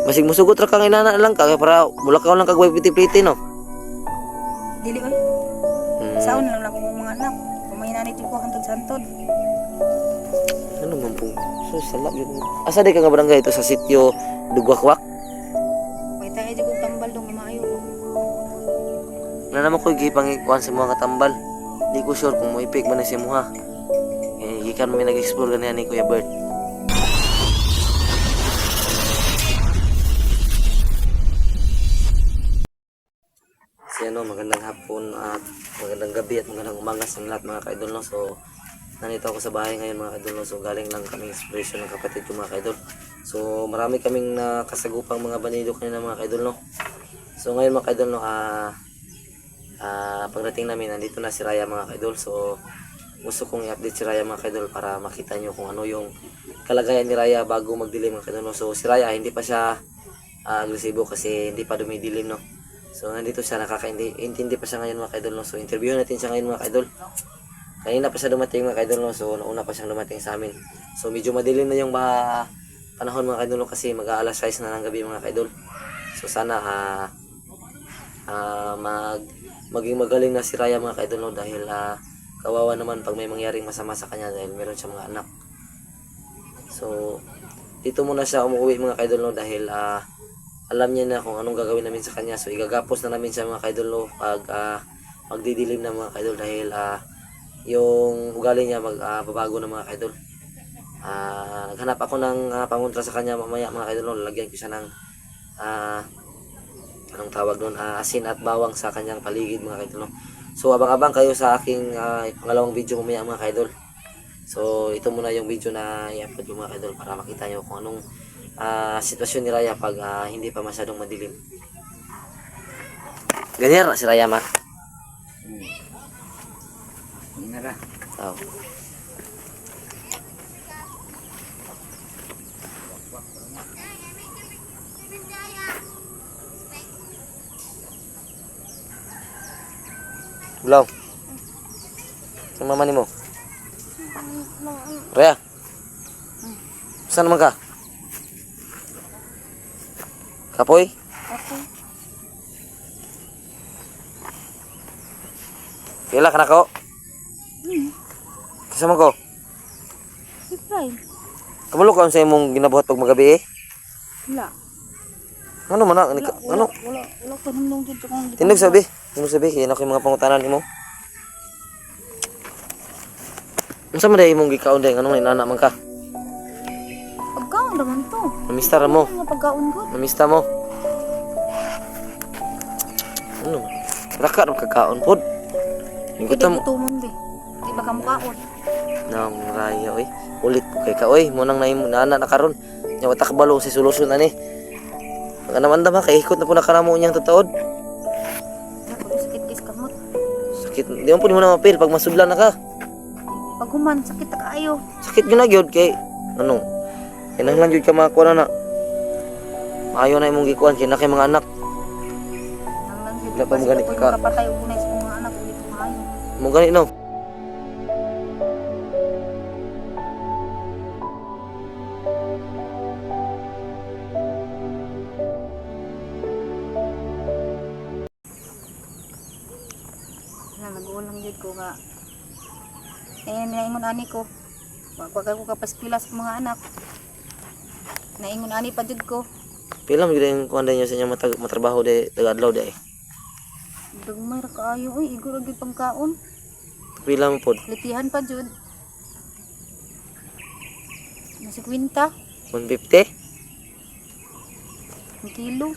Masig musugot ra kang inana lang ka kay para bulakaw lang kag way piti-piti no. Dili oy. Saon lang ako mga anak. Kumain nito ko hantod santod. Ano man po? So sala yun. Asa di ka nga barangay ito sa sitio Dugwakwak? May tayo jud og tambal dong maayo. Na naman ko gipangikuan sa mga katambal. Di ko sure kung moipik man na si Muha. Eh, gikan may nag-explore ganiyan ni Kuya Bert. So ano, magandang hapon at magandang gabi at magandang umaga sa lahat mga kaidol no. So nandito ako sa bahay ngayon mga kaidol no. So galing lang kaming inspiration ng kapatid ko mga kaidol. So marami kaming nakasagupang mga banido kanina mga kaidol no. So ngayon mga kaidol no, pagdating namin nandito na si Raya mga kaidol. So gusto kong i-update si Raya mga kaidol para makita nyo kung ano yung kalagayan ni Raya bago magdilim mga kaidol no. So si Raya hindi pa siya agresibo kasi hindi pa dumidilim no. So nandito siya, nakakaintindi pa siya ngayon mga kaidol no. So interview natin siya ngayon mga kaidol. Kanina pa siya dumating mga kaidol no. So nauna pa siyang dumating sa amin. So medyo madilim na yung panahon mga kaidol no, kasi mag-aalas 6 na ng gabi mga kaidol. So sana maging magaling na si Raya mga kaidol no, dahil kawawa naman pag may mangyaring masama sa kanya dahil meron siya mga anak. So dito muna siya umuwi mga kaidol no, dahil alam niya na kung anong gagawin namin sa kanya. So igagapos na namin siya mga kaidol no, pag magdidilim na mga kaidol dahil yung ugali niya magbabago na mga kaidol. Naghanap ako ng pangontra sa kanya mamaya mga kaidol no. Lalagyan ko siya ng anong tawag doon, asin at bawang sa kanyang paligid mga kaidol no. So abang-abang kayo sa aking pangalawang video mamaya mga kaidol. So ito muna yung video na i-upload yung mga kaidol para makita nyo kung anong sitwasyon ni Raya pag hindi pa masyadong madilim. Ganyan si Raya ma. Inara. Oh. Belum. Sama mama ni mo. Raya. Saan naman ka? Kapoy? Ako. Kailan ka na ko? Kasama ko? Si Prime. Kabalo ka sa imong ginabuhat pag magabi eh? Wala. Ano man na? Ano? Wala ko nang dito kung Tindog sabi. Tindog sabi. Yan ako yung mga pangutanan ni mo. Unsa man day imong gikaon day? Anong inana man ka? Pagkaon naman to. Namista ra mo. Mga pagkaon ko. Namista mo. Ano? Raka ro kakaon pod. Igutam Tumon be. Di ba ka mukaon? nang Raya oy. Ulit po kay ka oy. Munang nana na karon. Nya watak balo si solusyon ani. Pag naman dama kay ikot na po nakaramo niyang tutuod. Ako sakit kis kamot. Sakit. Di mo po ni mo na mapil pag masudlan na ka. Pag human sakit ta kaayo. Sakit yun na gyud kay ano. Kinahanglan gyud ka makakuha na. Maayo na imong gikuan kay na kay mga anak. Nang Wala pa mo ganit ka. Kapatay og unay sa mga anak ulit maayo. Mo gani no. Nag-uulang jud ko nga. Naingon ani ko. Wag ako kapaskila sa mga anak. Naingon ani pa jud ko. Pila mo gyud ang kuan niyo sa inyo matrabaho day taga-adlaw day. Dagmay ra kaayo oy, igor gyud pangkaon. Pila mo pod? Litihan pa jud. Nasi kwinta, 150? ang kilo.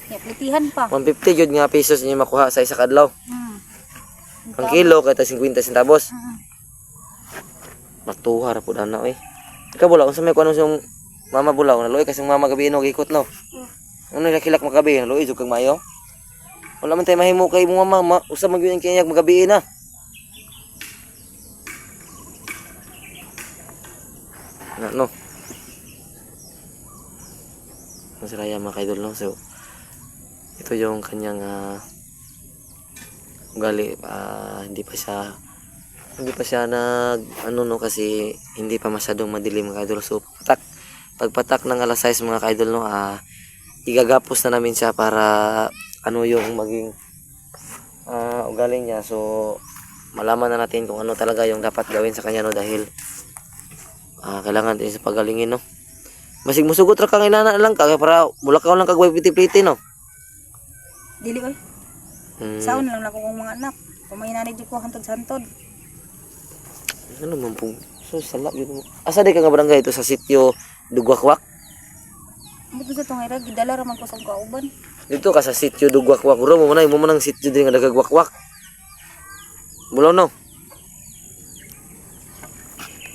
Ya, litihan pa. 150 gyud nga pesos inyo makuha sa isa ka adlaw. Ang kilo kay ta 50 centavos. Matuha ra pud ana oy. Ikaw bula unsa may kuno sa mama bulaw na loy kasi mama gabi no gikot no. Ano nakilak magabi na loy jud kag mayo. Wala man tay mahimo kay mo mama usa man gyud kay magabi na. No. Masaraya mga kaidol no. So ito yung kanyang ugali. Hindi pa siya nag ano no kasi hindi pa masyadong madilim mga idol. So pagpatak ng alas 6 mga ka-idol, no, igagapos na namin siya para ano yung maging ugali niya. So malaman na natin kung ano talaga yung dapat gawin sa kanya, no, dahil kailangan din sa pagalingin, no. Masig musugot ra kang inana lang ka para mula ka lang kagway piti-piti, no. Dili oy. Saon lang ako kong mga anak. Kumainanay di ko hantod-hantod. Ano man po? So salak yun mo. Asa di ka nga barangay ito sa sitio Dugwakwak? Buto sa tong ira gidala ra man ko sa kauban. Dito ka sa sitio Dugwakwak. Uro mo manang sitio din nga dagagwakwak. Mulaw, no.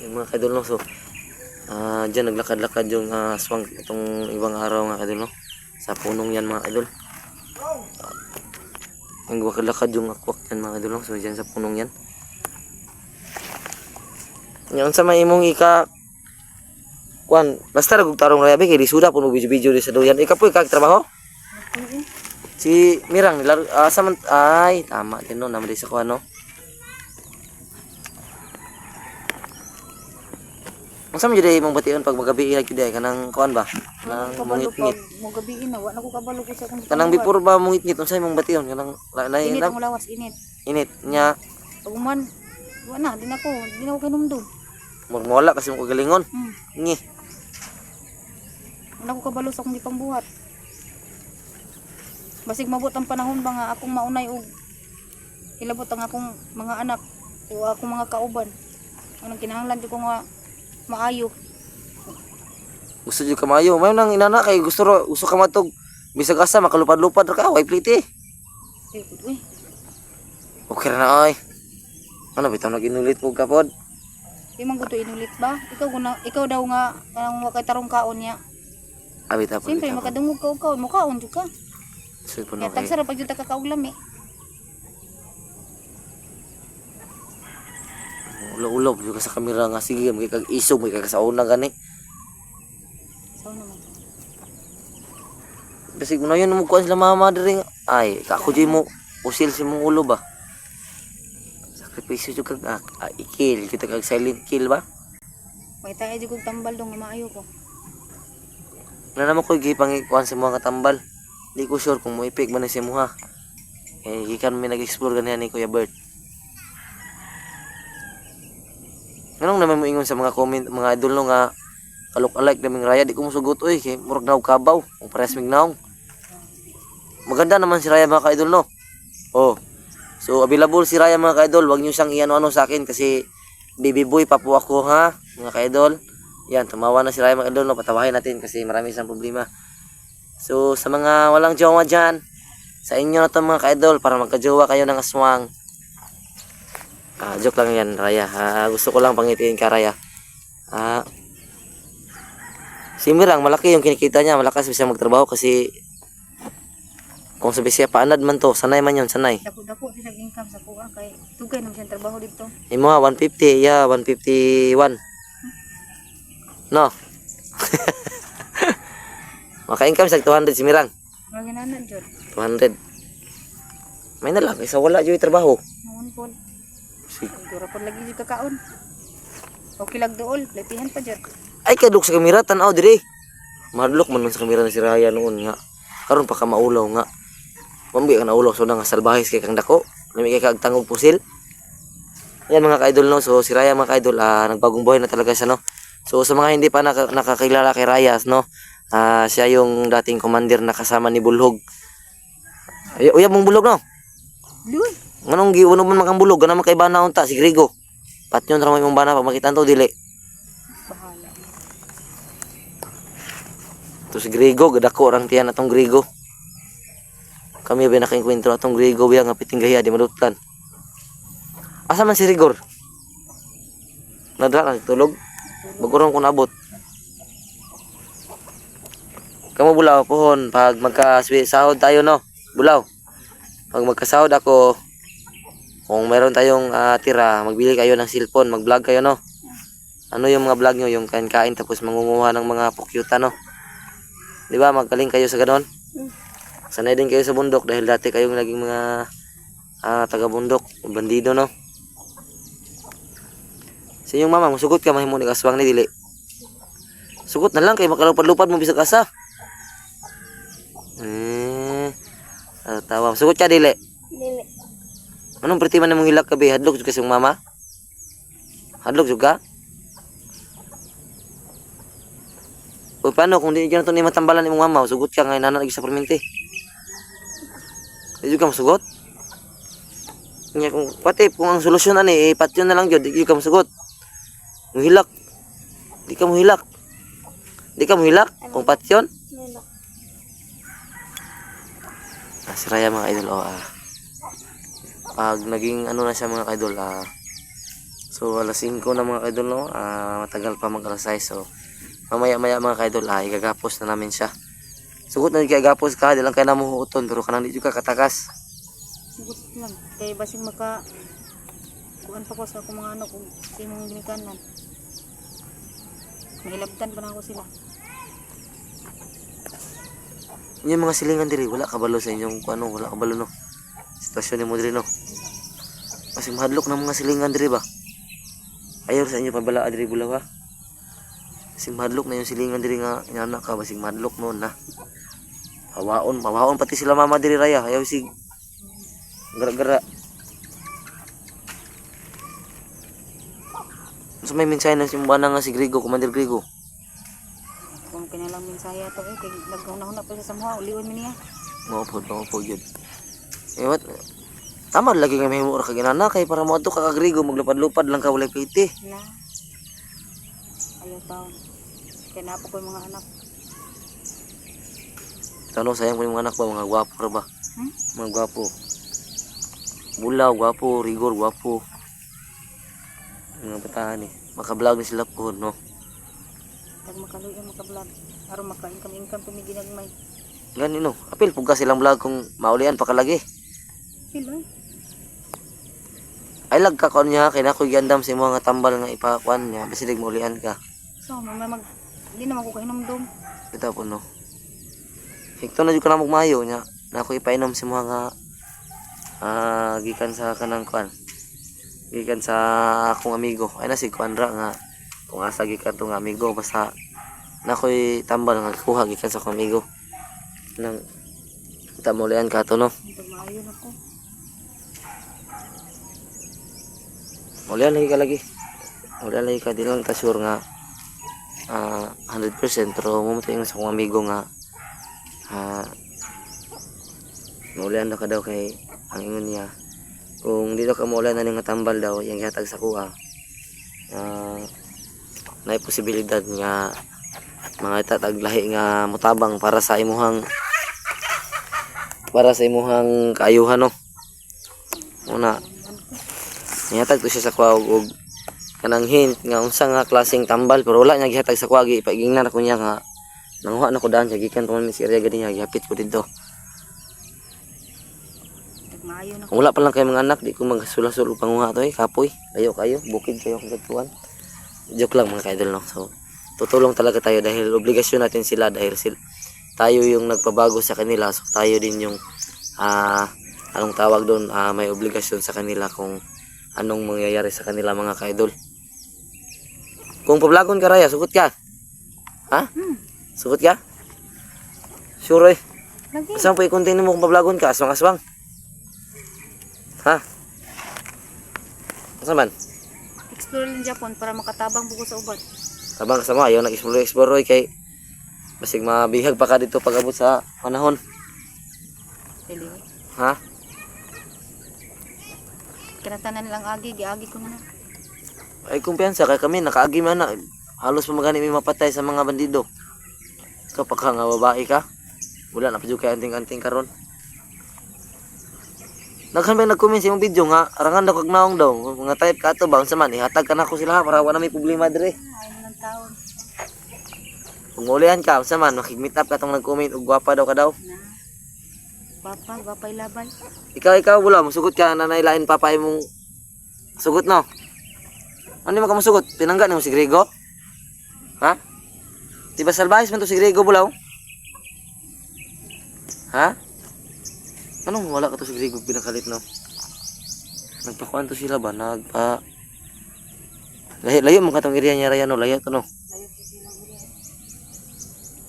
Yung mga kadol, no. So dyan naglakad-lakad yung aswang itong ibang araw mga kadol, no. Sa punong yan mga kadol. Naglakad-lakad yung akwak yan mga kadol, no. So dyan sa punong yan. Yan sa may imong kuan basta ragug tarong rayabi kay disuda puno video di sa doyan. Ikaw po trabaho? Si Mirang nilaro ay tama din no naman di sa kuan, no. Unsa man jud imong bation pag magabi lagi day kanang kuan ba? Kanang mungit-ngit. Mo gabi na wa na ko kabalo ko sa kung. Kanang before ba mungit-ngit unsa imong bation kanang lain init lang. ang lawas init. Init nya Pagman wa na di na ko kanumdum. magmawala kasi mo kagalingon. Ngi. Wala ko kabalo sa akong gipangbuhat. Basig mabot ang panahon ba nga akong maunay og hilabot ang akong mga anak o akong mga kauban. Anong kinahanglan di ko nga maayo. Gusto jud ka maayo. May nang inana kay gusto ka matog bisag asa makalupad-lupad ra ka way plite. Uy, Okay ra na oy. Ano bitaw nag-inulit mo ka pod? di man gusto inulit ba? Ikaw daw nga ang wakay tarong kaon niya. Abi ta pod. Siyempre makadungog ka og kaon mo kaon jud ka. So po Kaya no. tagsara pag jud ta kakauglam eh. Ulo-ulo jud ka sa kamera nga sige may kag isog may kag sa una gani. Sao naman. Basig mo na yun mo kuan sila mama diri. Ay, kako jud mo usil si mong ulo ba? Sakripisyo jud kag ikil kita kag silent kill ba? May tayo jud kog tambal dong nga maayo ko. Na naman ko gipangikuan sa mga tambal. Di ko sure kung mo ipik man si mo ha. Eh gikan mi nag-explore ganihan ni Kuya Bert. Anong naman mo ingon sa mga comment mga idol no nga kalok-alike naming Raya di ko musugot oy kay murag naog kabaw kung parehas mig naong. Maganda naman si Raya mga ka-idol, no. Oh. So available si Raya mga ka-idol, wag niyo siyang iano-ano sa akin kasi baby boy pa po ako ha mga ka-idol. Yan, tumawa na si Raya mga ka-idol, no. Patawahin natin kasi marami siyang problema. So sa mga walang jowa diyan, sa inyo na to mga ka-idol para magka-jowa kayo ng aswang. Joke lang yan Raya. Gusto ko lang pangitiin ka Raya. Si Mirang malaki yung kinikita niya, malakas siya magtrabaho kasi kung sabi siya paanad man to, sanay man yun, sanay. Dako sa income sa kuha kay tugay nang siyang trabaho dito. Imo 150, yeah, 151. No. Maka-income sa 200 si Mirang. Mga ginanan jud. 200. May na lang, isa wala jud trabaho. Noon po. Siguro po lagi jud kakaon. Okay lang dool, lepihan pa jud. Ay kadlok sa kamera tan-aw diri. Madlok man sa kamera na si Raya noon nga. Karon pa ka maulaw nga. Mambi ka naulaw so na nga salbahis kay kang dako. Nami kay kag tangog pusil. Yan mga ka-idol, no. So si Raya mga ka-idol, nagbagong buhay na talaga siya, no. So sa mga hindi pa nakakilala kay Raya, no. Siya yung dating commander na kasama ni Bulhog. Ay, uyab mong Bulhog, no. Luy. Nganong giuno man kang Bulhog, kana man kay bana unta si Grigo. Patyon ra mo imong bana pag makita to dili. Bahala. To si Grigo, gadako rang tiyan atong Grigo. Kami ba nakainkwentro atong Grigo biya nga piting gahiya di madutlan. Asa man si Rigor? Nadra nagtulog. Bagurong ko nabot. Kamu Bulaw pohon pag magkasahod tayo, no. Bulaw. Pag magkasahod ako, kung meron tayong tira, magbili kayo ng cellphone, mag-vlog kayo, no. Ano yung mga vlog nyo, yung kain-kain tapos mangunguha ng mga pukyuta, no. Di ba, magaling kayo sa ganon? Sanay din kayo sa bundok dahil dati kayong naging mga taga-bundok, bandido, no. Sa inyong mama, musugot ka mahimo ni kaswang ni dili. Sugot na lang kay makalupad-lupad mo bisag asa. Tawa. Sugot ka dili. Dili. Anong pretty man mong hilak ka be? Hadlok jud kasi yung mama? Hadlok jud ka? O paano kung di ka na ito ni matambalan imong mama, sugot ka nga inanan lagi sa perminti. Di ka masugot? Nya kung pati kung ang solusyon ani ipatyon na lang jud, di ka masugot. Muhilak. Di ka muhilak. Di ka muhilak kung patyon. Dili. Si Raya mga idol pag naging ano na siya mga idol so alas 5 na mga idol no, matagal pa mag alas 6, so mamaya mga idol igagapos na namin siya. Sugot na igagapos ka, di lang kaya namuhuton pero kanang di ka katakas. Sugot lang. Kay basig maka kuan pa ko sa akong mga anak kung imong ginikanan. Mahilabtan pa na ako sila. Yung mga silingan diri wala kabalo sa inyong ano, wala kabalo no sitwasyon ni mo diri no, kasi mahadlok ng mga silingan diri ba, ayaw sa inyo pabala diri bulaw ha, kasi mahadlok na yung silingan diri nga anak ka, basig mahadlok mo na hawaon pati sila mama diri Raya, ayaw sig gara-gara. So may mensahe na si Mbana nga si Grigo, Commander Grigo. Kung kinalang minsaya to kay naghuna-huna pa siya sa mga uliwan mi niya. Mao po yun. What? Tama lagi nga mahimo ra ka ginana kay para mo adto ka Grigo, maglupad-lupad lang ka walay piti. Na. Ayaw taon. Kaya napo ko yung mga anak. Tano sayang ko yung mga anak ba, mga gwapo ra ba? Mga gwapo. Bulaw, gwapo, rigor, gwapo. Mga batahan maka-vlog ni sila po, no? Kag makaluya maka-vlog. Aron maka-income kami ginagmay. Gani no, apil puga silang vlog kung maulian pa kalagi. Sila. Ay lag ka kon niya kay nakoy giandam sa mga tambal nga ipakuan niya, basi dig maulian ka. So, hindi naman ko kainom dom. Kita po no. Hekto na jud ka na magmayo niya. Nakoy ipainom sa mga gikan sa kanang kuan. Gikan sa akong amigo. Ay na si Kuandra nga kung asa gikan tong amigo basta nakoy tambal nga kuha gikan sa akong amigo. Nang tamulian ka to no. Ito maayo na ko. Maulian lagi ka lagi. Maulian lagi ka, di lang ta sure nga 100% pero mamatay nga sa akong amigo nga maulian daw ka daw kay ang ingon niya kung dito ka maulian na nga tambal daw yung gihatag sa kuha na posibilidad nga mga itataglahi nga mutabang para sa imuhang kaayuhan no. Una nihatag to siya sa kuha og kanang hint nga unsa nga klaseng tambal pero wala niya gihatag sa kuha, gipagingnan ako niya nga nanguha na ko daan siya gikan tuman si area gani niya gihapit ko dito. Maayo na ko. Kung wala pa lang kayo mga anak, di ko magsulasol panguha to kapoy, layo kayo, bukid kayo kung katuan. Joke lang mga kaidol no. So tutulong talaga tayo dahil obligasyon natin sila dahil tayo yung nagpabago sa kanila, so tayo din yung anong tawag doon, may obligasyon sa kanila kung anong mangyayari sa kanila mga kaidol. Kung pablagon ka Raya, sugot ka? Ha? Sugot ka? Sure eh. Lagi. Saan po i-contain mo kung pablagon ka? Aswang-aswang. Ha? Saan man? Explore lang Japan para makatabang buko sa uban. Tabang kasama, ayaw nag-explore kay basig mabihag pa ka dito pag abot sa panahon. Dili. Ha? Kinatanan lang agi, giagi ko na. Ay kumpiyansa kay kami nakaagi man na halos pa magani may mapatay sa mga bandido. Kapag ka nga babae ka, wala na pa jud kay anting-anting karon. Naghan ba nag-comment sa imong video nga arangan daw kag naong daw mga type ka ato ba unsa man ihatag ka na ko sila para wala may problema dire. Ay ng taon. Kung ulian ka unsa man makig-meet up ka tong nag-comment og gwapa daw ka daw. Na. Bapay labay. Ikaw wala musugot ka na nailain papay mong sugot no. Ano mo ka musugot? Pinangga ni mo si Grego? Ha? Di ba salbahis man to si Grego bulaw? Ha? Anong wala ka to si Grego pinakalit no? Nagpakuan to sila ba? Layo mo ka tong area niya Raya no? Layo to no? Layo ko silang iri.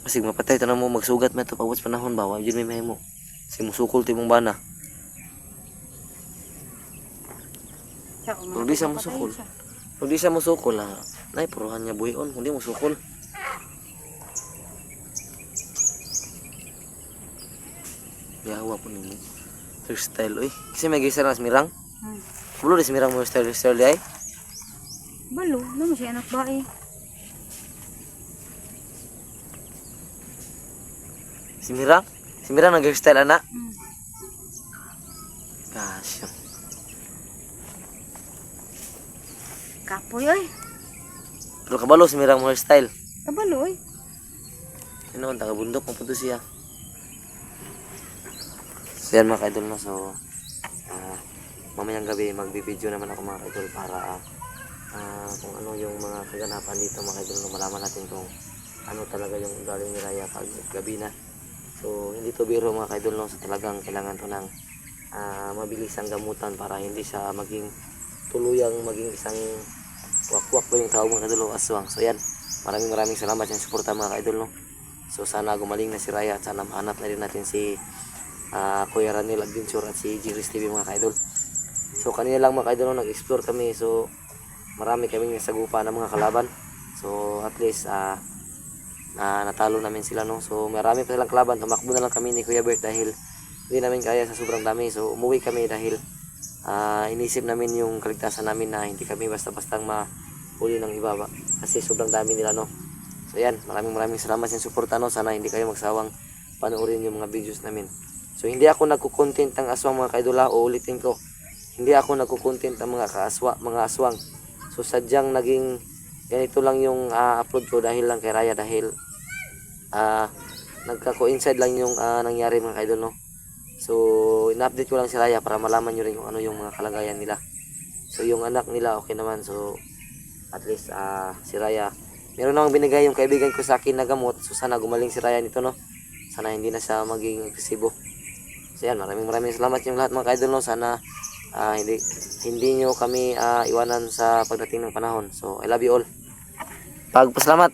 Kasi mapatay tanang mo magsugat man to pagwas panahon ba wa jud may mahimo. Si musukol timong bana. Siya, kung Pero di siya mapatay musukol. siya. Kung di siya musukol ha, nay puruhan niya buhion kundi musukol. Yawa po nimo. Hairstyle oy. Kasi may gisa na mirang. Bulo di mirang mo hairstyle di ay. Balo, naman siya anak bae. Si Mirang? Si Mirang nag-hairstyle ana? Hmm. Gosh. Kapoy oy. Pero kabalo si Mirang mo hairstyle. Kabalo oy. Ano, taga bundok mo po to siya. So yan mga ka-idol no. So, mamayang gabi magbibideo naman ako mga ka-idol para kung ano yung mga kaganapan dito mga ka-idol no. Malaman natin kung ano talaga yung ugali ni Raya pag gabi na. So, hindi to biro mga ka-idol no. So, talagang kailangan to ng mabilis ang gamutan para hindi siya maging tuluyang maging isang wakwak ba yung tao mga ka-idol o aswang. So, yan. Maraming salamat sa suporta mga ka-idol no. So sana gumaling na si Raya at sana mahanap na rin natin si Kuya Ranil Adventure at si Jiris TV mga ka-idol. So kanina lang mga ka-idol no, nag-explore kami. So marami kaming nasagupa ng mga kalaban. So at least natalo namin sila no. So marami pa silang kalaban. Tumakbo na lang kami ni Kuya Bert dahil hindi namin kaya sa sobrang dami. So umuwi kami dahil inisip namin yung kaligtasan namin na hindi kami basta-bastang mahuli ng iba ba. Kasi sobrang dami nila no. So yan, maraming salamat sa suporta no. Sana hindi kayo magsawang panoorin yung mga videos namin. So hindi ako nagko-content ng aswang mga kaidol, o ulitin ko. Hindi ako nagko-content ng mga aswang. So sadyang naging ganito lang yung upload ko dahil lang kay Raya dahil nagka-coincide lang yung nangyari mga kaidol no. So in-update ko lang si Raya para malaman nyo rin kung ano yung mga kalagayan nila. So yung anak nila okay naman. So at least si Raya meron namang binigay yung kaibigan ko sa akin na gamot. So sana gumaling si Raya nito no. Sana hindi na siya maging agresibo. So yan, maraming salamat yung lahat mga kaidol no. Sana hindi nyo kami iwanan sa pagdating ng panahon. So I love you all. Pagpasalamat.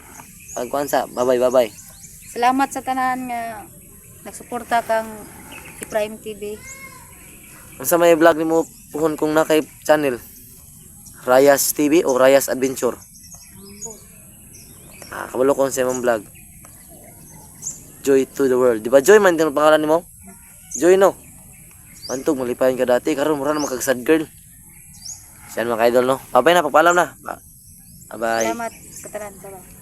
Pagkuansa. Bye-bye. Salamat sa tanan nga nagsuporta kang Prime TV. Unsa may vlog nimo puhon kung na kay channel? Raya's TV o Raya's Adventure? Kabalo ko sa imong vlog. Joy to the world. Di ba Joy man din ang pangalan nimo? Joy no. Bantog malipayon ka dati karon mura na makag-sad girl. Siyan mga idol no. Babay na, pagpaalam na. Bye. Salamat sa tanan. Bye-bye.